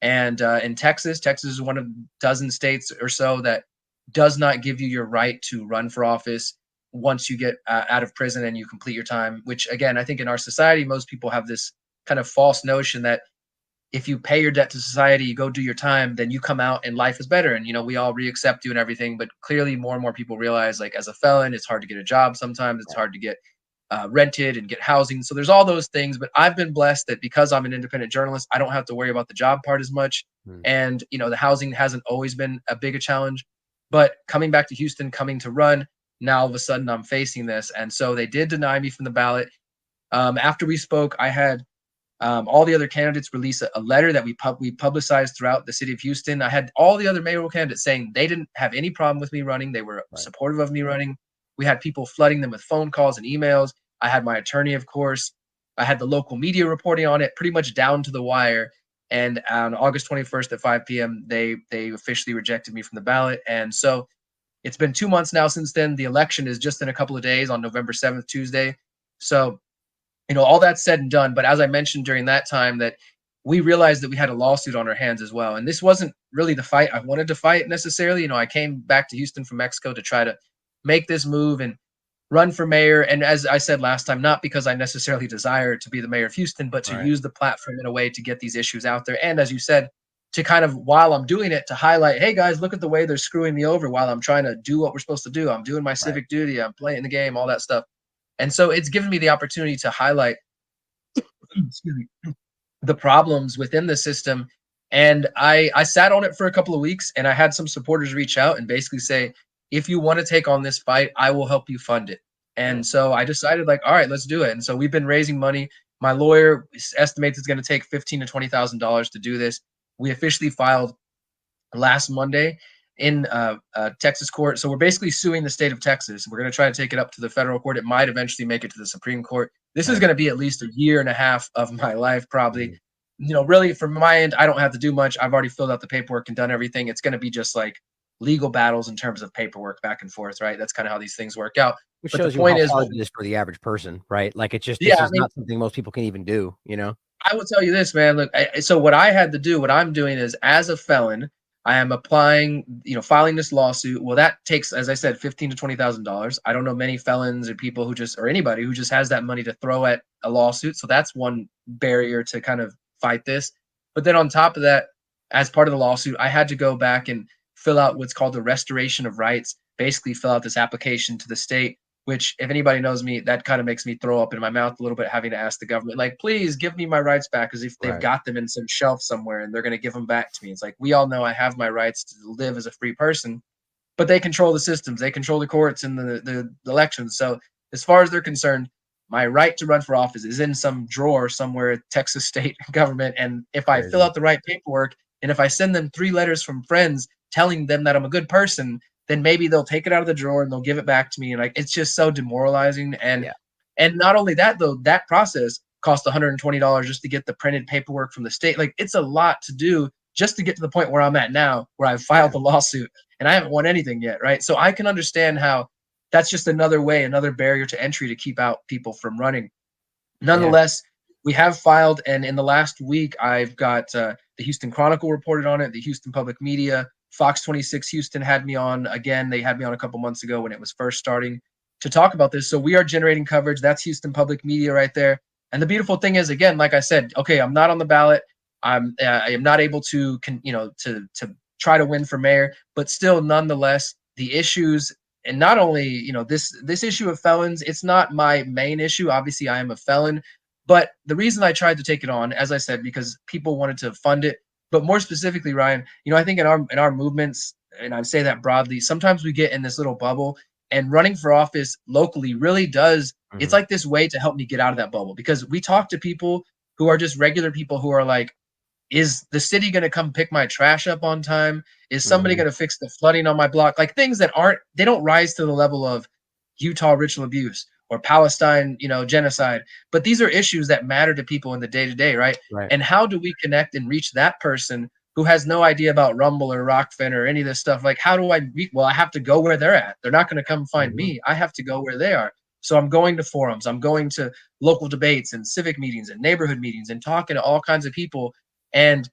And in Texas is one of a dozen states or so that does not give you your right to run for office once you get out of prison and you complete your time, which, again, I think in our society, most people have this kind of false notion that if you pay your debt to society, you go do your time, then you come out and life is better. And, we all reaccept you and everything. But clearly more and more people realize, like, as a felon, it's hard to get a job sometimes. It's hard to get rented and get housing. So there's all those things. But I've been blessed that because I'm an independent journalist, I don't have to worry about the job part as much. And, the housing hasn't always been a big a challenge. But coming back to Houston, coming to run, now all of a sudden I'm facing this. And so they did deny me from the ballot. After we spoke, I had all the other candidates release a letter that we publicized throughout the city of Houston. I had all the other mayoral candidates saying they didn't have any problem with me running. They were supportive of me running. We had people flooding them with phone calls and emails. I had my attorney, of course. I had the local media reporting on it pretty much down to the wire. And on August 21st at 5 p.m., they officially rejected me from the ballot. And so it's been 2 months now since then. The election is just in a couple of days on November 7th, Tuesday. So all that's said and done. But as I mentioned during that time, that we realized that we had a lawsuit on our hands as well. And this wasn't really the fight I wanted to fight necessarily. I came back to Houston from Mexico to try to make this move. And run for mayor. And as I said last time, not because I necessarily desire to be the mayor of Houston, but to Right. use the platform in a way to get these issues out there. And as you said, to kind of, while I'm doing it, to highlight, hey guys, look at the way they're screwing me over while I'm trying to do what we're supposed to do. I'm doing my Right. civic duty. I'm playing the game, all that stuff. And so it's given me the opportunity to highlight excuse me, the problems within the system. And I sat on it for a couple of weeks, and I had some supporters reach out and basically say, if you want to take on this fight, I will help you fund it. And so I decided, like, all right, let's do it. And so we've been raising money. My lawyer estimates it's going to take $15,000 to $20,000 to do this. We officially filed last Monday in Texas court. So we're basically suing the state of Texas. We're going to try to take it up to the federal court. It might eventually make it to the Supreme Court. This is going to be at least a year and a half of my life, probably. You know, really, from my end, I don't have to do much. I've already filled out the paperwork and done everything. It's going to be just like legal battles in terms of paperwork back and forth, right? That's kind of how these things work out. Which But the shows you point how is, hard it is for the average person, right? Like it's just, this yeah, I is mean, not something most people can even do, you know? I will tell you this, man. Look, so what I had to do, what I'm doing is, as a felon, I am applying, filing this lawsuit. Well, that takes, as I said, $15,000 to $20,000. I don't know many felons or people who just, or anybody who just has that money to throw at a lawsuit. So that's one barrier to kind of fight this. But then on top of that, as part of the lawsuit, I had to go back and fill out what's called the restoration of rights. Basically, fill out this application to the state, which, if anybody knows me, that kind of makes me throw up in my mouth a little bit, having to ask the government, like, please give me my rights back, as if they've Right. got them in some shelf somewhere and they're going to give them back to me. It's like, we all know I have my rights to live as a free person, but they control the systems, they control the courts and the elections. So as far as they're concerned, my right to run for office is in some drawer somewhere at Texas state government. And if I fill Crazy. out the right paperwork, and if I send them 3 letters from friends telling them that I'm a good person, then maybe they'll take it out of the drawer and they'll give it back to me. And like, it's just so demoralizing. And Yeah. and not only that, though, that process cost $120 just to get the printed paperwork from the state. Like, it's a lot to do just to get to the point where I'm at now, where I've filed the lawsuit and I haven't won anything yet, right? So I can understand how that's just another way, another barrier to entry to keep out people from running. Nonetheless, we have filed, and in the last week, I've got the Houston Chronicle reported on it, the Houston Public Media, Fox 26 Houston had me on again. They had me on a couple months ago when it was first starting to talk about this. So we are generating coverage. That's Houston Public Media right there. And the beautiful thing is, again, like I said, okay, I'm not on the ballot. I am not able to try to win for mayor, but still, nonetheless, the issues, and not only this issue of felons, it's not my main issue. Obviously, I am a felon, but the reason I tried to take it on, as I said, because people wanted to fund it. But more specifically, Ryan, I think in our movements, and I say that broadly, sometimes we get in this little bubble, and running for office locally really does. It's like this way to help me get out of that bubble, because we talk to people who are just regular people who are like, is the city going to come pick my trash up on time? Is somebody going to fix the flooding on my block? Like, things that they don't rise to the level of Utah ritual abuse or Palestine, genocide. But these are issues that matter to people in the day to day, right? Right. And how do we connect and reach that person who has no idea about Rumble or Rockfin or any of this stuff? Like, how do I reach? Well, I have to go where they're at. They're not going to come find me. I have to go where they are. So I'm going to forums. I'm going to local debates and civic meetings and neighborhood meetings and talking to all kinds of people. And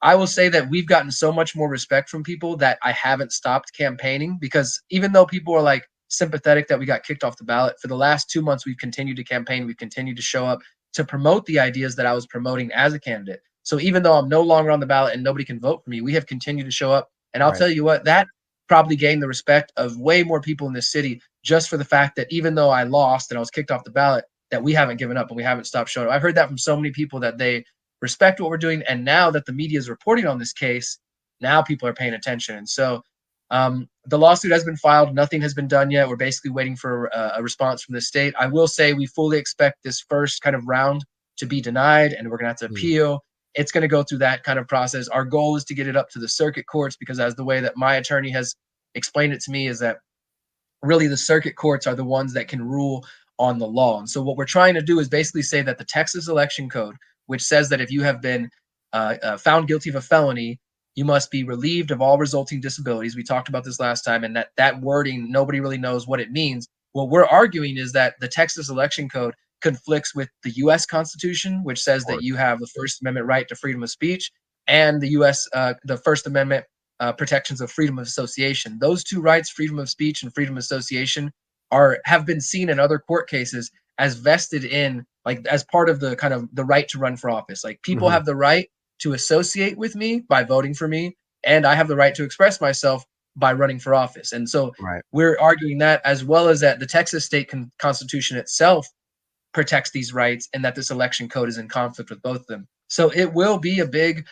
I will say that we've gotten so much more respect from people that I haven't stopped campaigning, because even though people are like sympathetic that we got kicked off the ballot, for the last 2 months, we've continued to campaign. We've continued to show up to promote the ideas that I was promoting as a candidate. So even though I'm no longer on the ballot and nobody can vote for me, we have continued to show up. And I'll tell you what, that probably gained the respect of way more people in this city, just for the fact that even though I lost and I was kicked off the ballot, that we haven't given up and we haven't stopped showing up. I've heard that from so many people, that they respect what we're doing. And now that the media is reporting on this case, now people are paying attention. And so the lawsuit has been filed. Nothing has been done yet. We're basically waiting for a response from the state. I will say we fully expect this first kind of round to be denied, and we're going to have to appeal. It's going to go through that kind of process. Our goal is to get it up to the circuit courts, because as the way that my attorney has explained it to me is that really the circuit courts are the ones that can rule on the law. And so what we're trying to do is basically say that the Texas election code, which says that if you have been found guilty of a felony, you must be relieved of all resulting disabilities. We talked about this last time, and that wording, nobody really knows what it means. What we're arguing is that the Texas election code conflicts with the U.S. Constitution, which says that you have the First Amendment right to freedom of speech, and the First Amendment protections of freedom of association. Those two rights, freedom of speech and freedom of association, have been seen in other court cases as vested in, like, as part of the kind of the right to run for office. Like, people have the right to associate with me by voting for me, and I have the right to express myself by running for office. And so Right. we're arguing that, as well as that the Texas state constitution itself protects these rights, and that this election code is in conflict with both of them. So it will be a big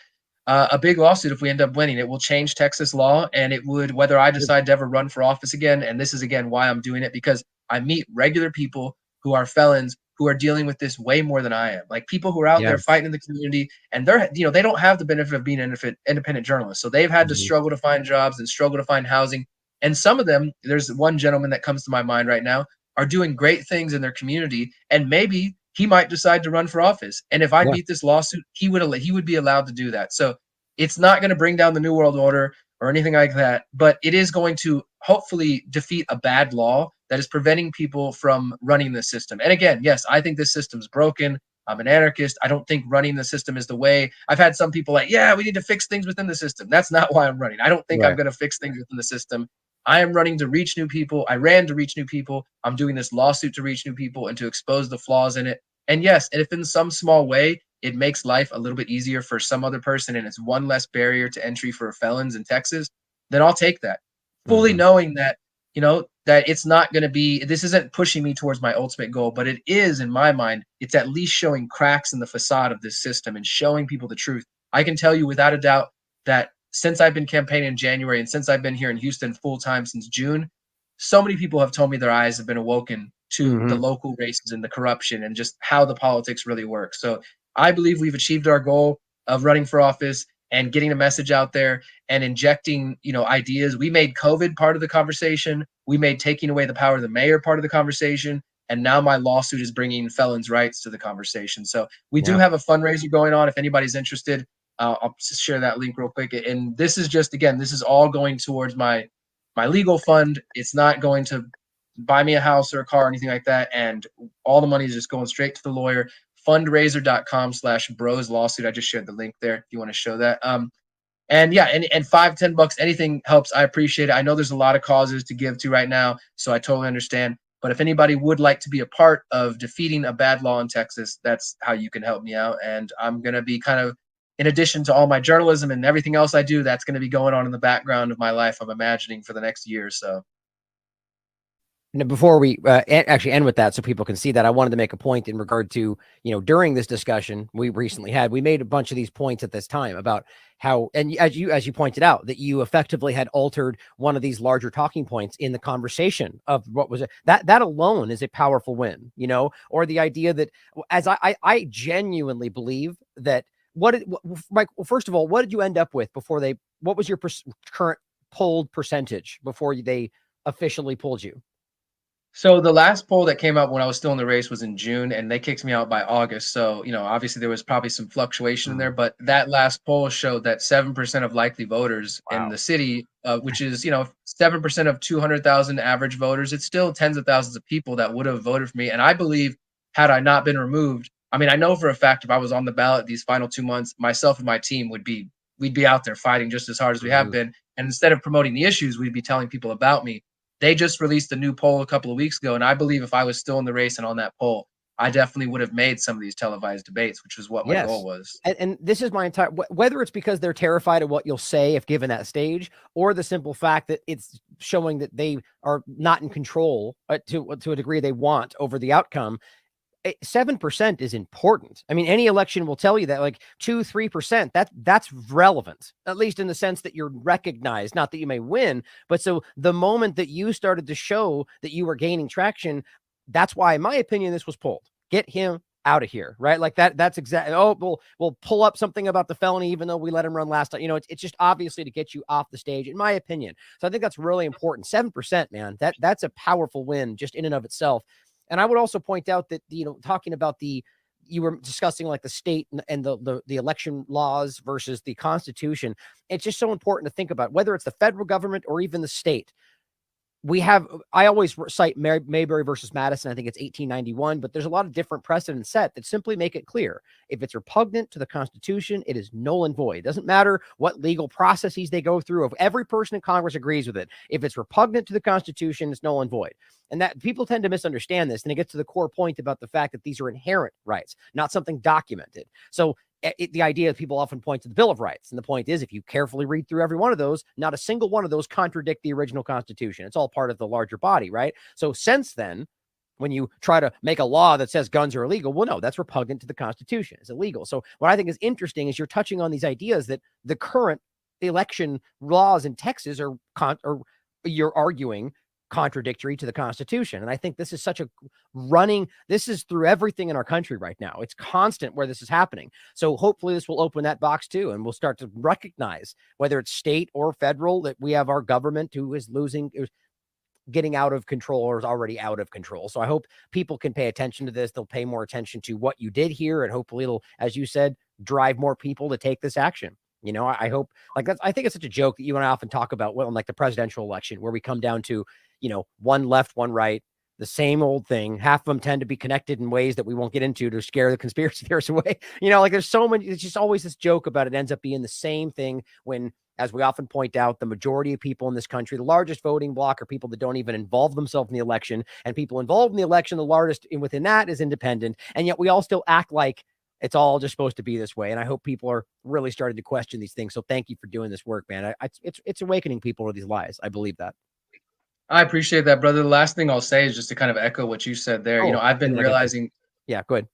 lawsuit if we end up winning. It will change Texas law, and it would, whether I decide to ever run for office again. And this is again why I'm doing it, because I meet regular people who are felons who are dealing with this way more than I am. Like, people who are out Yeah. there fighting in the community, and they're, you know, they don't have the benefit of being independent journalists. So they've had to struggle to find jobs and struggle to find housing. And some of them, there's one gentleman that comes to my mind right now, are doing great things in their community, and maybe he might decide to run for office. And if I beat this lawsuit, he would be allowed to do that. So it's not going to bring down the New World Order or anything like that, but it is going to hopefully defeat a bad law that is preventing people from running the system. And again, yes, I think this system's broken. I'm an anarchist. I don't think running the system is the way. I've had some people like, yeah, we need to fix things within the system. That's not why I'm running. I don't think I'm going to fix things within the system. I am running to reach new people. I ran to reach new people. I'm doing this lawsuit to reach new people and to expose the flaws in it. And yes, if in some small way it makes life a little bit easier for some other person, and it's one less barrier to entry for felons in Texas, then I'll take that. Fully knowing that, you know, that it's not going to be, this isn't pushing me towards my ultimate goal, but it is, in my mind, it's at least showing cracks in the facade of this system and showing people the truth. I can tell you without a doubt that since I've been campaigning in January, and since I've been here in Houston full time since June, so many people have told me their eyes have been awoken to the local races and the corruption and just how the politics really work. So I believe we've achieved our goal of running for office and getting a message out there and injecting, you know, ideas. We made COVID part of the conversation. We made taking away the power of the mayor part of the conversation. And now my lawsuit is bringing felons' rights to the conversation. So we do have a fundraiser going on. If anybody's interested, I'll just share that link real quick. And this is just, again, this is all going towards my legal fund. It's not going to buy me a house or a car or anything like that. And all the money is just going straight to the lawyer. Fundraiser.com/Broze lawsuit. I just shared the link there if you want to show that. And yeah, and $5-10, anything helps. I appreciate it. I know there's a lot of causes to give to right now, so I totally understand. But if anybody would like to be a part of defeating a bad law in Texas, that's how you can help me out. And I'm going to be kind of, in addition to all my journalism and everything else I do, that's going to be going on in the background of my life, I'm imagining, for the next year or so. Now, before we actually end with that, so people can see that, I wanted to make a point in regard to, you know, during this discussion we recently had, we made a bunch of these points at this time about how, and as you pointed out, that you effectively had altered one of these larger talking points in the conversation of what was it, that alone is a powerful win, you know, or the idea that, as I genuinely believe that Mike, well, first of all, what did you end up with before what was your current polled percentage before they officially pulled you? So the last poll that came out when I was still in the race was in June, and they kicked me out by August. So, you know, obviously there was probably some fluctuation in there, but that last poll showed that 7% of likely voters in the city, which is, you know, 7% of 200,000 average voters, it's still tens of thousands of people that would have voted for me. And I believe, had I not been removed, I mean, I know for a fact if I was on the ballot these final 2 months, myself and my team we'd be out there fighting just as hard as we have been. And instead of promoting the issues, we'd be telling people about me. They just released a new poll a couple of weeks ago, and I believe if I was still in the race and on that poll, I definitely would have made some of these televised debates, which was what my goal was. And this is my entire, whether it's because they're terrified of what you'll say if given that stage, or the simple fact that it's showing that they are not in control to a degree they want over the outcome. 7% is important. I mean, any election will tell you that, like 2-3%, that's relevant, at least in the sense that you're recognized, not that you may win, but so the moment that you started to show that you were gaining traction, that's why, in my opinion, this was pulled. Get him out of here, right? Like that's exactly, we'll pull up something about the felony, even though we let him run last time. You know, it's just obviously to get you off the stage, in my opinion. So I think that's really important. 7%, man, that's a powerful win just in and of itself. And I would also point out that, you know, talking about you were discussing like the state and the election laws versus the Constitution. It's just so important to think about whether it's the federal government or even the state. I always cite Mayberry versus Madison. I think it's 1891, but there's a lot of different precedents set that simply make it clear. If it's repugnant to the Constitution, it is null and void. It doesn't matter what legal processes they go through. If every person in Congress agrees with it, if it's repugnant to the Constitution, it's null and void. And that people tend to misunderstand this. And it gets to the core point about the fact that these are inherent rights, not something documented. So the idea that people often point to the Bill of Rights. And the point is, if you carefully read through every one of those, not a single one of those contradict the original Constitution. It's all part of the larger body, right? So since then, when you try to make a law that says guns are illegal, well, no, that's repugnant to the Constitution. It's illegal. So what I think is interesting is you're touching on these ideas that the current election laws in Texas are you're arguing contradictory to the Constitution. And I think this is such a this is through everything in our country right now. It's constant where this is happening. So hopefully this will open that box too. And we'll start to recognize, whether it's state or federal, that we have our government who is getting out of control or is already out of control. So I hope people can pay attention to this. They'll pay more attention to what you did here. And hopefully it'll, as you said, drive more people to take this action. You know, I hope, like, that's, I think it's such a joke that you and I often talk about, well, like the presidential election, where we come down to, you know, one left, one right, the same old thing. Half of them tend to be connected in ways that we won't get into to scare the conspiracy theorists away. You know, like there's so many, it's just always this joke about it ends up being the same thing when, as we often point out, the majority of people in this country, the largest voting bloc, are people that don't even involve themselves in the election, and people involved in the election, the largest within that is independent. And yet we all still act like it's all just supposed to be this way. And I hope people are really starting to question these things. So thank you for doing this work, man. It's awakening people to these lies. I believe that. I appreciate that, brother. The last thing I'll say is just to kind of echo what you said there. You know, I've been realizing. Yeah, go ahead.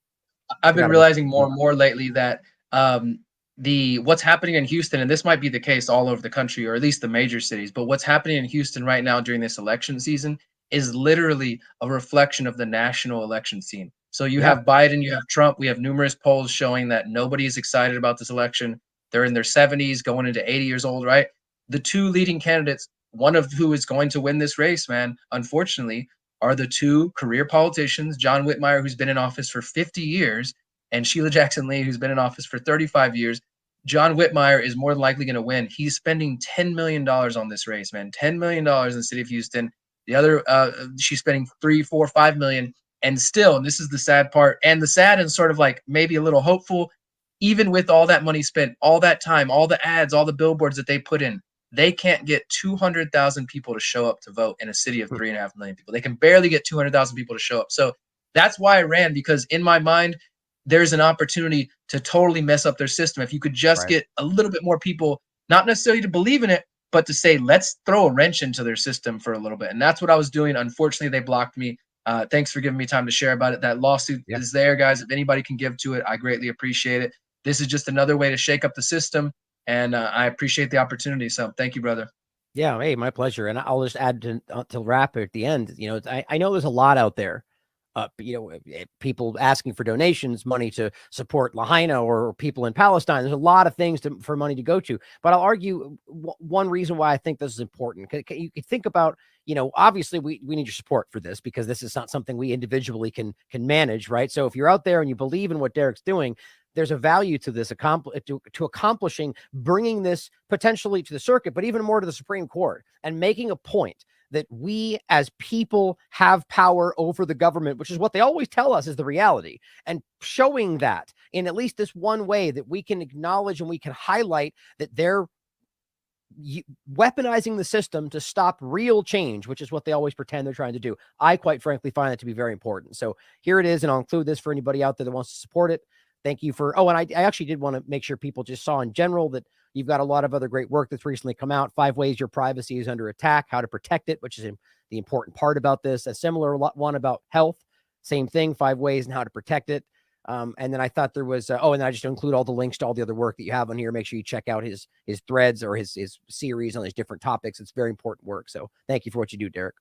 I've been realizing more and more lately that what's happening in Houston, and this might be the case all over the country, or at least the major cities, but what's happening in Houston right now during this election season is literally a reflection of the national election scene. So you have Biden, you have Trump. We have numerous polls showing that nobody is excited about this election. They're in their 70s, going into 80 years old, right? The two leading candidates, one of who is going to win this race, man, unfortunately, are the two career politicians, John Whitmire, who's been in office for 50 years, and Sheila Jackson Lee, who's been in office for 35 years. John Whitmire is more than likely going to win. He's spending $10 million on this race, man. $10 million in the city of Houston. The other, she's spending $3, $4, $5 million. And still, and this is the sad part, and the sad and sort of like maybe a little hopeful, even with all that money spent, all that time, all the ads, all the billboards that they put in, they can't get 200,000 people to show up to vote in a city of 3.5 million people. They can barely get 200,000 people to show up. So that's why I ran, because in my mind, there's an opportunity to totally mess up their system. If you could just get a little bit more people, not necessarily to believe in it, but to say, let's throw a wrench into their system for a little bit. And that's what I was doing. Unfortunately, they blocked me. Thanks for giving me time to share about it. That lawsuit is there, guys. If anybody can give to it, I greatly appreciate it. This is just another way to shake up the system. And I appreciate the opportunity. So thank you, brother. Yeah. Hey, my pleasure. And I'll just add to wrap at the end. You know, I know there's a lot out there. You know, people asking for donations, money to support Lahaina or people in Palestine. There's a lot of things for money to go to. But I'll argue one reason why I think this is important. You could think about, you know, obviously we need your support for this, because this is not something we individually can manage, right? So if you're out there and you believe in what Derrick's doing, there's a value to this to accomplishing, bringing this potentially to the circuit, but even more to the Supreme Court, and making a point that we as people have power over the government, which is what they always tell us is the reality, and showing that in at least this one way that we can acknowledge and we can highlight that they're weaponizing the system to stop real change, which is what they always pretend they're trying to do. I quite frankly find that to be very important. So here it is, and I'll include this for anybody out there that wants to support it. Thank you for, and I actually did want to make sure people just saw in general that you've got a lot of other great work that's recently come out. 5 ways your privacy is under attack, how to protect it, which is the important part about this. A similar one about health, same thing, 5 ways and how to protect it. And then I thought there was, and I just include all the links to all the other work that you have on here. Make sure you check out his threads or his series on these different topics. It's very important work. So thank you for what you do, Derrick.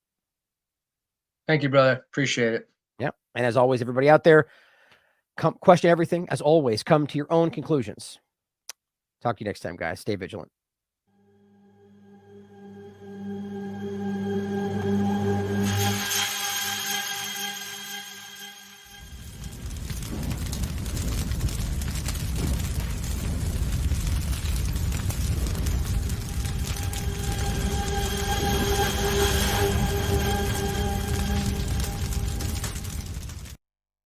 Thank you, brother. Appreciate it. Yeah. And as always, everybody out there, question everything. As always, come to your own conclusions. Talk to you next time, guys. Stay vigilant.